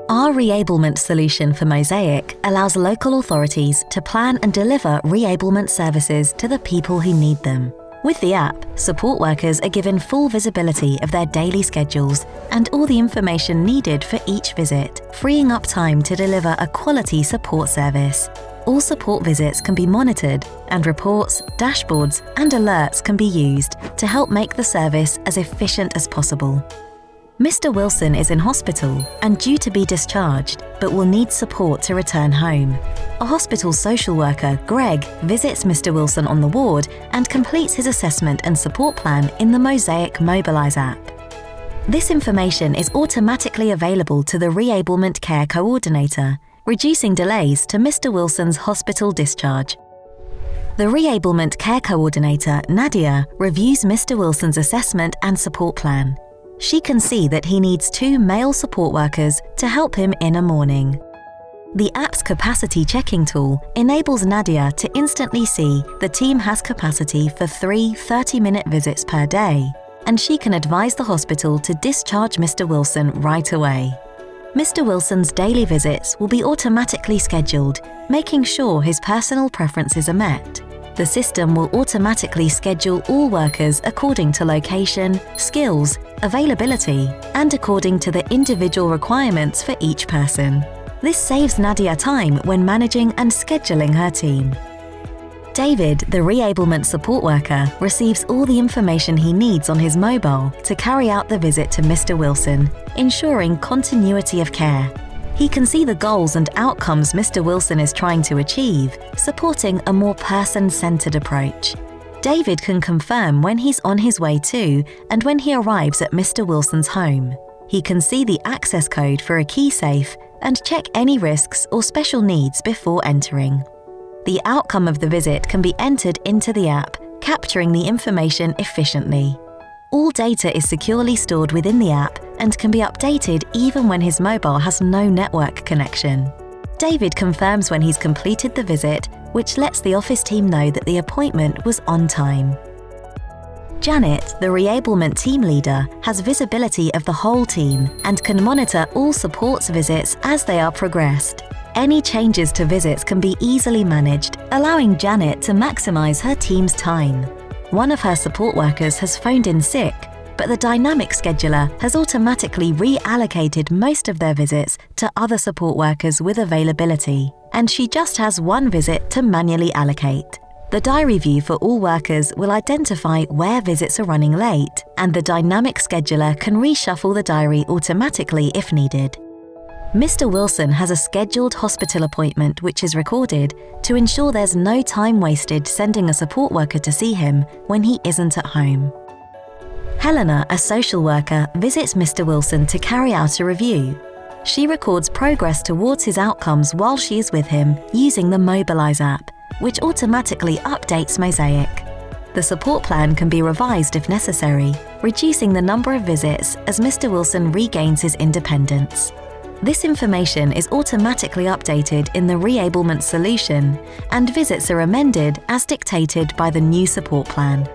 Our Reablement solution for Mosaic allows local authorities to plan and deliver reablement services to the people who need them. With the app, support workers are given full visibility of their daily schedules and all the information needed for each visit, freeing up time to deliver a quality support service. All support visits can be monitored, and reports, dashboards, and alerts can be used to help make the service as efficient as possible. Mr. Wilson is in hospital and due to be discharged, but will need support to return home. A hospital social worker, Greg, visits Mr. Wilson on the ward and completes his assessment and support plan in the Mosaic Mobilise app. This information is automatically available to the Reablement Care Coordinator, reducing delays to Mr. Wilson's hospital discharge. The Reablement Care Coordinator, Nadia, reviews Mr. Wilson's assessment and support plan. She can see that he needs 2 male support workers to help him in a morning. The app's capacity checking tool enables Nadia to instantly see the team has capacity for 3 30-minute visits per day, and she can advise the hospital to discharge Mr. Wilson right away. Mr. Wilson's daily visits will be automatically scheduled, making sure his personal preferences are met. The system will automatically schedule all workers according to location, skills, availability, and according to the individual requirements for each person. This saves Nadia time when managing and scheduling her team. David, the Reablement support worker, receives all the information he needs on his mobile to carry out the visit to Mr. Wilson, ensuring continuity of care. He can see the goals and outcomes Mr. Wilson is trying to achieve, supporting a more person-centered approach. David can confirm when he's on his way to and when he arrives at Mr. Wilson's home. He can see the access code for a key safe and check any risks or special needs before entering. The outcome of the visit can be entered into the app, capturing the information efficiently. All data is securely stored within the app and can be updated even when his mobile has no network connection. David confirms when he's completed the visit, which lets the office team know that the appointment was on time. Janet, the Reablement team leader, has visibility of the whole team and can monitor all supports visits as they are progressed. Any changes to visits can be easily managed, allowing Janet to maximize her team's time. One of her support workers has phoned in sick, but the dynamic scheduler has automatically reallocated most of their visits to other support workers with availability, and she just has 1 visit to manually allocate. The diary view for all workers will identify where visits are running late, and the dynamic scheduler can reshuffle the diary automatically if needed. Mr. Wilson has a scheduled hospital appointment which is recorded to ensure there's no time wasted sending a support worker to see him when he isn't at home. Helena, a social worker, visits Mr. Wilson to carry out a review. She records progress towards his outcomes while she is with him using the Mobilise app, which automatically updates Mosaic. The support plan can be revised if necessary, reducing the number of visits as Mr. Wilson regains his independence. This information is automatically updated in the Reablement solution, and visits are amended as dictated by the new support plan.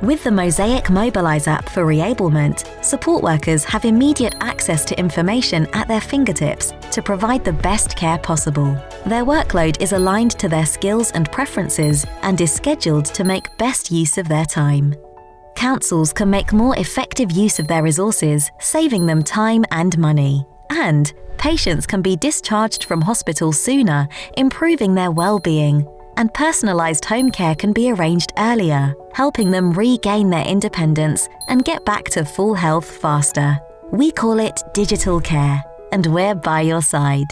With the Mosaic Mobilise app for Reablement, support workers have immediate access to information at their fingertips to provide the best care possible. Their workload is aligned to their skills and preferences and is scheduled to make best use of their time. Councils can make more effective use of their resources, saving them time and money. And patients can be discharged from hospital sooner, improving their well-being. And personalised home care can be arranged earlier, helping them regain their independence and get back to full health faster. We call it digital care, and we're by your side.